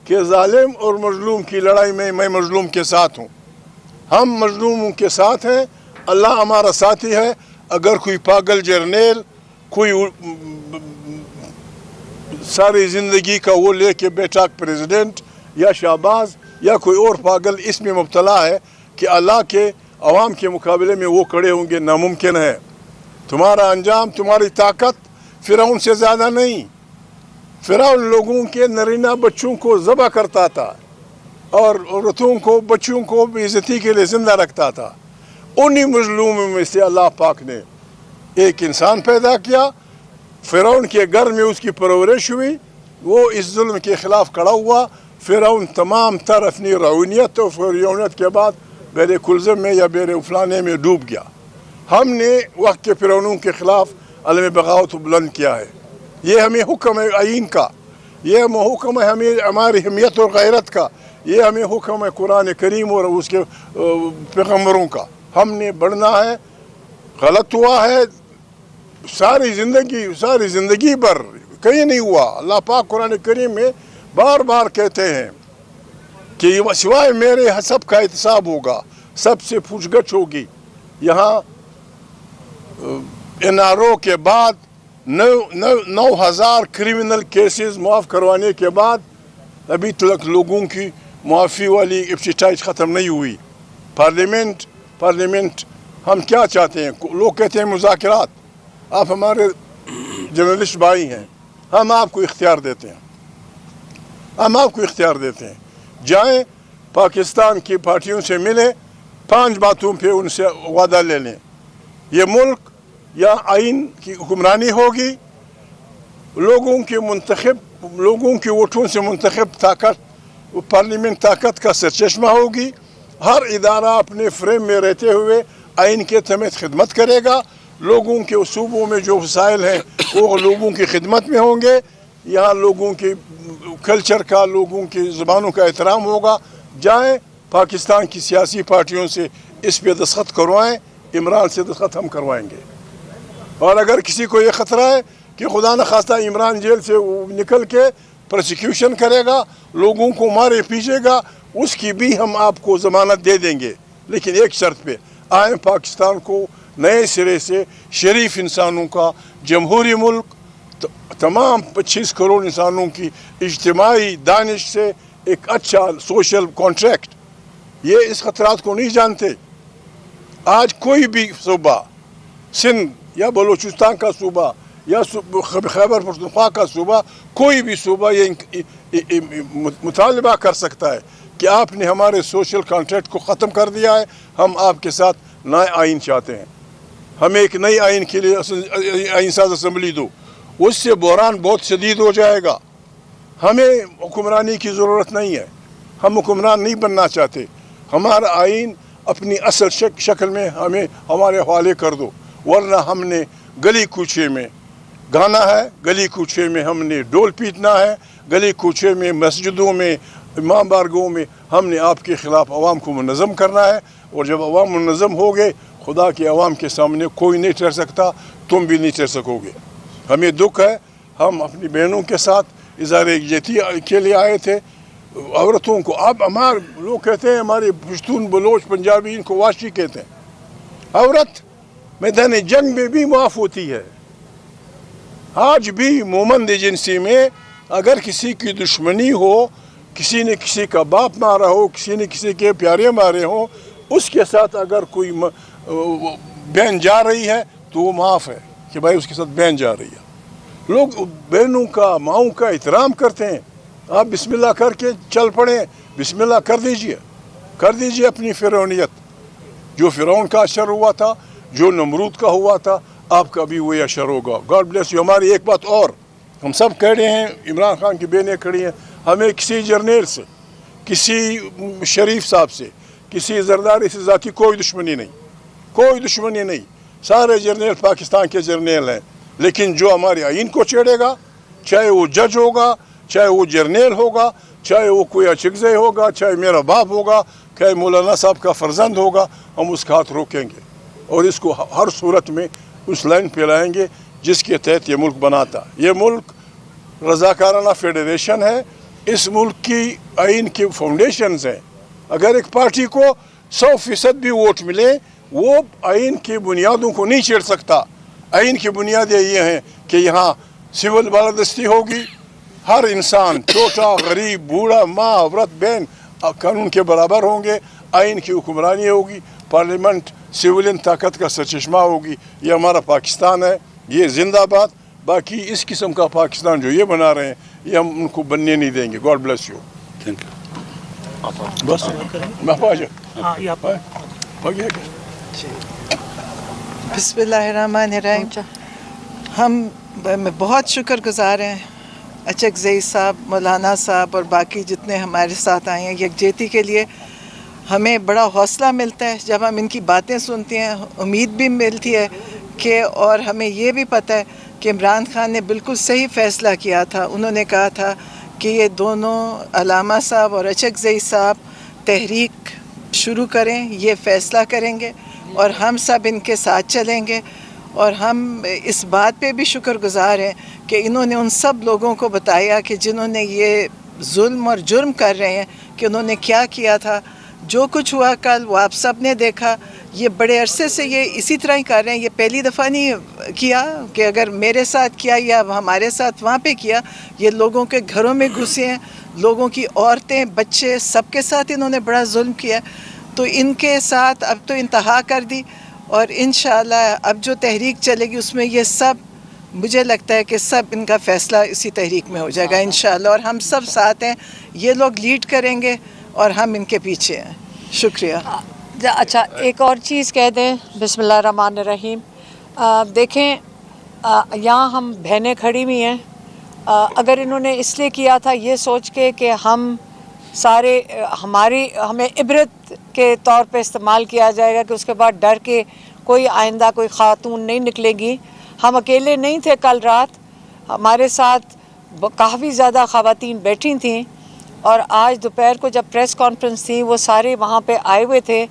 کہ ظالم اور مظلوم کی لڑائی میں میں مظلوم کے ساتھ ہوں، ہم مظلوموں کے ساتھ ہیں، اللہ ہمارا ساتھی ہے۔ اگر کوئی پاگل جرنیل کوئی ساری زندگی کا وہ لے کے بیٹھا پریزیڈنٹ یا شہباز یا کوئی اور پاگل اس میں مبتلا ہے کہ اللہ کے عوام کے مقابلے میں وہ کھڑے ہوں گے، ناممکن ہے۔ تمہارا انجام، تمہاری طاقت فرعون سے زیادہ نہیں۔ فرعون لوگوں کے نرینہ بچوں کو ذبح کرتا تھا اور عورتوں کو، بچوں کو بے عزتی کے لیے زندہ رکھتا تھا۔ انہی مظلوموں میں سے اللہ پاک نے ایک انسان پیدا کیا، فرعون کے گھر میں اس کی پرورش ہوئی، وہ اس ظلم کے خلاف کھڑا ہوا۔ فرعون تمام تر اپنی رعونیت اور فرعونیت کے بعد بیر کلزم میں یا بیر فلانے میں ڈوب گیا۔ ہم نے وقت کے فرعونوں کے خلاف علم بغاوت بلند کیا ہے۔ یہ ہمیں حکم ہے آئین کا، یہ حکم ہے ہمیں ہماری حمیت اور غیرت کا، یہ ہمیں حکم ہے قرآن کریم اور اس کے پیغمبروں کا۔ ہم نے بڑھنا ہے، غلط ہوا ہے ساری زندگی پر، کہیں نہیں ہوا۔ اللہ پاک قرآن کریم میں بار بار کہتے ہیں کہ سوائے میرے سب کا احتساب ہوگا، سب سے پوچھ گچھ ہوگی۔ یہاں NRO کے بعد 9,000 کرمنل کیسز معاف کروانے کے بعد ابھی تک لوگوں کی معافی والی ابتدائی ختم نہیں ہوئی۔ پارلیمنٹ ہم کیا چاہتے ہیں؟ لوگ کہتے ہیں مذاکرات۔ آپ ہمارے جرنلسٹ بھائی ہیں، ہم آپ کو اختیار دیتے ہیں، جائیں پاکستان کی پارٹیوں سے ملیں، 5 باتوں پہ ان سے وعدہ لے لیں۔ یہ ملک یا آئین کی حکمرانی ہوگی، لوگوں کے ووٹوں سے منتخب طاقت، پارلیمنٹ طاقت کا سرچشمہ ہوگی۔ ہر ادارہ اپنے فریم میں رہتے ہوئے آئین کے تحت خدمت کرے گا۔ لوگوں کے صوبوں میں جو وسائل ہیں وہ لوگوں کی خدمت میں ہوں گے۔ یہاں لوگوں کے کلچر کا، لوگوں کی زبانوں کا احترام ہوگا۔ جائیں پاکستان کی سیاسی پارٹیوں سے اس پہ دستخط کروائیں، عمران سے دستخط ہم کروائیں گے۔ اور اگر کسی کو یہ خطرہ ہے کہ خدا نخواستہ عمران جیل سے نکل کے پروسیکیوشن کرے گا، لوگوں کو مارے پیچھے گا، اس کی بھی ہم آپ کو ضمانت دے دیں گے، لیکن ایک شرط پہ، آئیں پاکستان کو نئے سرے سے شریف انسانوں کا جمہوری ملک، تمام 25 کروڑ انسانوں کی اجتماعی دانش سے ایک اچھا سوشل کانٹریکٹ۔ یہ اس خطرات کو نہیں جانتے۔ آج کوئی بھی صوبہ، سندھ یا بلوچستان کا صوبہ یا خیبر پختونخوا کا صوبہ، کوئی بھی صوبہ یہ مطالبہ کر سکتا ہے کہ آپ نے ہمارے سوشل کانٹریکٹ کو ختم کر دیا ہے، ہم آپ کے ساتھ نئے آئین چاہتے ہیں، ہمیں ایک نئی آئین کے لیے آئین ساز اسمبلی دو۔ اس سے بحران بہت شدید ہو جائے گا۔ ہمیں حکمرانی کی ضرورت نہیں ہے، ہم حکمران نہیں بننا چاہتے۔ ہمارا آئین اپنی اصل شکل میں ہمیں ہمارے حوالے کر دو، ورنہ ہم نے گلی کوچے میں گانا ہے، گلی کوچے میں ہم نے ڈول پیٹنا ہے، گلی کوچے میں مسجدوں میں امام بارگاہوں میں ہم نے آپ کے خلاف عوام کو منظم کرنا ہے۔ اور جب عوام منظم ہو گئے، خدا کے عوام کے سامنے کوئی نہیں ٹھہر سکتا، تم بھی نہیں ٹھہر سکو گے۔ ہمیں دکھ ہے، ہم اپنی بہنوں کے ساتھ اظہار یکجہتی کے لیے آئے تھے۔ عورتوں کو اب ہمارے لوگ کہتے ہیں، ہمارے پشتون، بلوچ، پنجابی ان کو واشی کہتے ہیں۔ عورت میدان جنگ میں بھی معاف ہوتی ہے۔ آج بھی مومند ایجنسی میں اگر کسی کی دشمنی ہو، کسی نے کسی کا باپ مارا ہو، کسی نے کسی کے پیارے مارے ہوں، اس کے ساتھ اگر کوئی بہن جا رہی ہے تو وہ معاف ہے کہ بھائی اس کے ساتھ بہن جا رہی ہے۔ لوگ بہنوں کا، ماؤں کا احترام کرتے ہیں۔ آپ بسم اللہ کر کے چل پڑیں، بسم اللہ کر دیجئے اپنی فرعونیت۔ جو فرعون کا اشر ہوا تھا، جو نمرود کا ہوا تھا، آپ کا بھی وہی اشر ہوگا۔ God bless you. ہماری ایک بات اور، ہم سب کہہ رہے ہیں، عمران خان کی بہنیں کھڑی ہیں، ہمیں کسی جرنیل سے، کسی شریف صاحب سے، کسی زرداری سے ذاتی کوئی دشمنی نہیں۔ سارے جرنیل پاکستان کے جرنیل ہیں، لیکن جو ہمارے آئین کو چھیڑے گا، چاہے وہ جج ہوگا، چاہے وہ جرنیل ہوگا، چاہے وہ کوئی اچھگزے ہوگا، چاہے میرا باپ ہوگا، چاہے مولانا صاحب کا فرزند ہوگا، ہم اس کا ہاتھ روکیں گے اور اس کو ہر صورت میں اس لائن پہ لائیں گے جس کے تحت یہ ملک بناتا۔ یہ ملک رضاکارانہ فیڈریشن ہے، اس ملک کی آئین کی فاؤنڈیشنز ہیں. اگر ایک پارٹی کو 100% بھی ووٹ ملے وہ آئین کی بنیادوں کو نہیں چھیڑ سکتا. آئین کی بنیادیں یہ ہیں کہ یہاں سول بالادستی ہوگی, ہر انسان چھوٹا غریب بوڑھا ماں عورت بہن قانون کے برابر ہوں گے, آئین کی حکمرانی ہوگی, پارلیمنٹ سیولین طاقت کا سرچشمہ ہوگی. یہ ہمارا پاکستان ہے, یہ زندہ باد. باقی اس قسم کا پاکستان جو یہ بنا رہے ہیں یہ ہم ان کو بننے نہیں دیں گے. God bless you. Thank you. بس میں بسم اللہ الرحمن الرحیم. ہم بہت شکر گزار ہیں اچکزئی صاحب, مولانا صاحب اور باقی جتنے ہمارے ساتھ آئے ہیں یکجہتی کے لیے. ہمیں بڑا حوصلہ ملتا ہے جب ہم ان کی باتیں سنتے ہیں, امید بھی ملتی ہے کہ, اور ہمیں یہ بھی پتہ ہے کہ عمران خان نے بالکل صحیح فیصلہ کیا تھا. انہوں نے کہا تھا کہ یہ دونوں علامہ صاحب اور اچکزئی صاحب تحریک شروع کریں, یہ فیصلہ کریں گے اور ہم سب ان کے ساتھ چلیں گے. اور ہم اس بات پہ بھی شکر گزار ہیں کہ انہوں نے ان سب لوگوں کو بتایا کہ جنہوں نے یہ ظلم اور جرم کر رہے ہیں کہ انہوں نے کیا کیا تھا. جو کچھ ہوا کل وہ آپ سب نے دیکھا. یہ بڑے عرصے سے یہ اسی طرح ہی کر رہے ہیں, یہ پہلی دفعہ نہیں کیا کہ اگر میرے ساتھ کیا یا ہمارے ساتھ وہاں پہ کیا. یہ لوگوں کے گھروں میں گھسے ہیں, لوگوں کی عورتیں بچے سب کے ساتھ انہوں نے بڑا ظلم کیا. تو ان کے ساتھ اب تو انتہا کر دی, اور انشاءاللہ اب جو تحریک چلے گی اس میں یہ سب, مجھے لگتا ہے کہ سب ان کا فیصلہ اسی تحریک میں ہو جائے گا انشاءاللہ. اور ہم سب ساتھ ہیں, یہ لوگ لیڈ کریں گے اور ہم ان کے پیچھے ہیں. شکریہ. اچھا ایک اور چیز کہہ دیں. بسم اللہ الرحمن الرحیم. دیکھیں یہاں ہم بہنیں کھڑی ہوئی ہیں. اگر انہوں نے اس لیے کیا تھا یہ سوچ کے کہ ہم سارے ہمیں عبرت کے طور پہ استعمال کیا جائے گا کہ اس کے بعد ڈر کے کوئی آئندہ کوئی خاتون نہیں نکلے گی. ہم اکیلے نہیں تھے کل رات, ہمارے ساتھ کافی زیادہ خواتین بیٹھی تھیں, اور آج دوپہر کو جب پریس کانفرنس تھی وہ سارے وہاں پہ آئے ہوئے تھے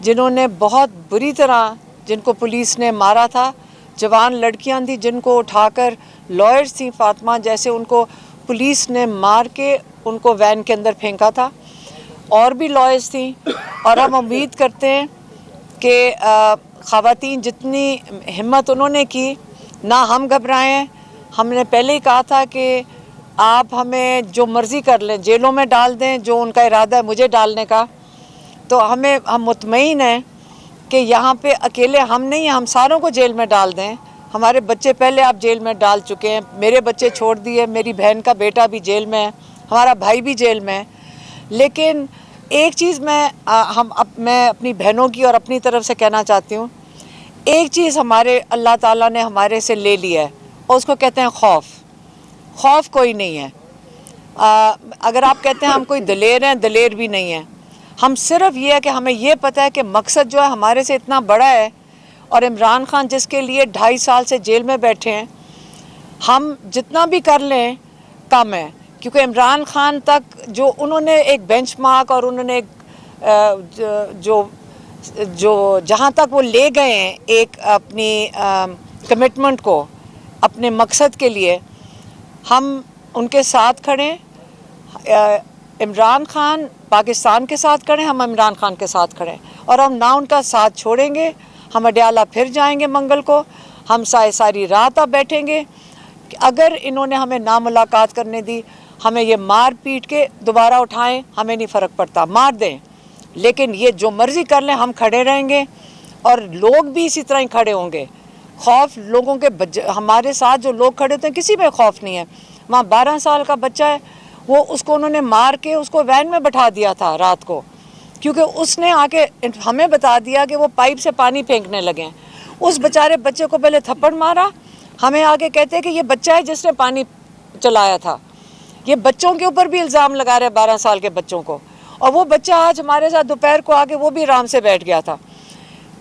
جنہوں نے بہت بری طرح, جن کو پولیس نے مارا تھا. جوان لڑکیاں تھیں جن کو اٹھا کر, لائرز تھیں فاطمہ جیسے, ان کو پولیس نے مار کے ان کو وین کے اندر پھینکا تھا. اور بھی لائرز تھیں, اور ہم امید کرتے ہیں کہ خواتین جتنی ہمت انہوں نے کی, نہ ہم گھبرائے ہیں. ہم نے پہلے ہی کہا تھا کہ آپ ہمیں جو مرضی کر لیں, جیلوں میں ڈال دیں, جو ان کا ارادہ ہے مجھے ڈالنے کا, تو ہم مطمئن ہیں کہ یہاں پہ اکیلے ہم نہیں ہیں, ہم ساروں کو جیل میں ڈال دیں. ہمارے بچے پہلے آپ جیل میں ڈال چکے ہیں, میرے بچے چھوڑ دیے, میری بہن کا بیٹا بھی جیل میں ہے, ہمارا بھائی بھی جیل میں ہے. لیکن ایک چیز میں اپنی بہنوں کی اور اپنی طرف سے کہنا چاہتی ہوں. ایک چیز ہمارے اللہ تعالیٰ نے ہمارے سے لے لیا ہے, اور اس کو کہتے ہیں خوف. خوف کوئی نہیں ہے. اگر آپ کہتے ہیں ہم کوئی دلیر ہیں, دلیر بھی نہیں ہیں. ہم صرف یہ ہے کہ ہمیں یہ پتہ ہے کہ مقصد جو ہے ہمارے سے اتنا بڑا ہے, اور عمران خان جس کے لیے 2.5 سال سے جیل میں بیٹھے ہیں, ہم جتنا بھی کر لیں کم ہے. کیونکہ عمران خان تک جو انہوں نے ایک بینچ مارک, اور انہوں نے جو جہاں تک وہ لے گئے ہیں ایک اپنی کمٹمنٹ کو اپنے مقصد کے لیے, ہم ان کے ساتھ کھڑے. عمران خان پاکستان کے ساتھ کھڑے, ہم عمران خان کے ساتھ کھڑے, اور ہم نہ ان کا ساتھ چھوڑیں گے. ہم اڈیالہ پھر جائیں گے منگل کو, ہم ساری رات اب بیٹھیں گے. اگر انہوں نے ہمیں نہ ملاقات کرنے دی, ہمیں یہ مار پیٹ کے دوبارہ اٹھائیں, ہمیں نہیں فرق پڑتا, مار دیں, لیکن یہ جو مرضی کر لیں ہم کھڑے رہیں گے. اور لوگ بھی اسی طرح ہی کھڑے ہوں گے. خوف لوگوں کے, ہمارے ساتھ جو لوگ کھڑے ہوتے ہیں کسی میں خوف نہیں ہے. وہاں 12 سال کا بچہ ہے, وہ اس کو انہوں نے مار کے اس کو وین میں بٹھا دیا تھا رات کو, کیونکہ اس نے آ کے ہمیں بتا دیا کہ وہ پائپ سے پانی پھینکنے لگے ہیں. اس بیچارے بچے کو پہلے تھپڑ مارا, ہمیں آگے کہتے ہیں کہ یہ بچہ ہے جس نے پانی چلایا تھا. یہ بچوں کے اوپر بھی الزام لگا رہے 12 سال کے بچوں کو, اور وہ بچہ آج ہمارے ساتھ دوپہر کو آگے وہ بھی آرام سے بیٹھ گیا تھا.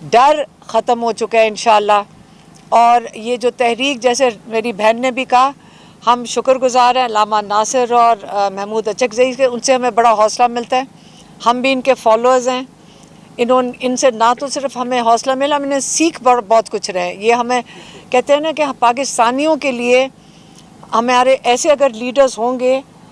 ڈر ختم ہو چکا ہے انشاءاللہ. اور یہ جو تحریک, جیسے میری بہن نے بھی کہا, ہم شکر گزار ہیں علامہ ناصر اور محمود اچکزئی کے, ان سے ہمیں بڑا حوصلہ ملتا ہے. ہم بھی ان کے فالوورز ہیں. ان سے نہ تو صرف ہمیں حوصلہ ملا, ہم نے سیکھ بہت کچھ رہے. یہ ہمیں کہتے ہیں نا کہ پاکستانیوں کے لیے ہمارے ایسے اگر لیڈرز ہوں گے,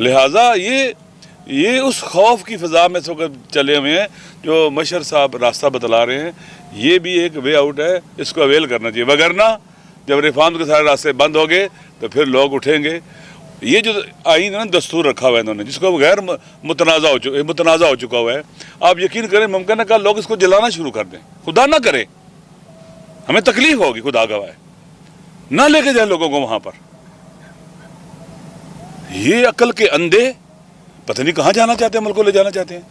لہٰذا یہ اس خوف کی فضا میں اس وقت چلے ہوئے ہیں جو مشر صاحب راستہ بتلا رہے ہیں. یہ بھی ایک وے آؤٹ ہے, اس کو اویل کرنا چاہیے, وگرنہ جب ریفارمز کے سارے راستے بند ہو گئے تو پھر لوگ اٹھیں گے. یہ جو آئین ہے نا, دستور رکھا ہوا ہے انہوں نے, جس کو غیر متنازع ہو چکا ہوا ہے, آپ یقین کریں ممکن ہے کہ لوگ اس کو جلانا شروع کر دیں. خدا نہ کرے, ہمیں تکلیف ہوگی, خدا گواہ ہے, نہ لے کے جائیں لوگوں کو وہاں پر. یہ عقل کے اندھے پتہ نہیں کہاں جانا چاہتے ہیں, ملک کو لے جانا چاہتے ہیں.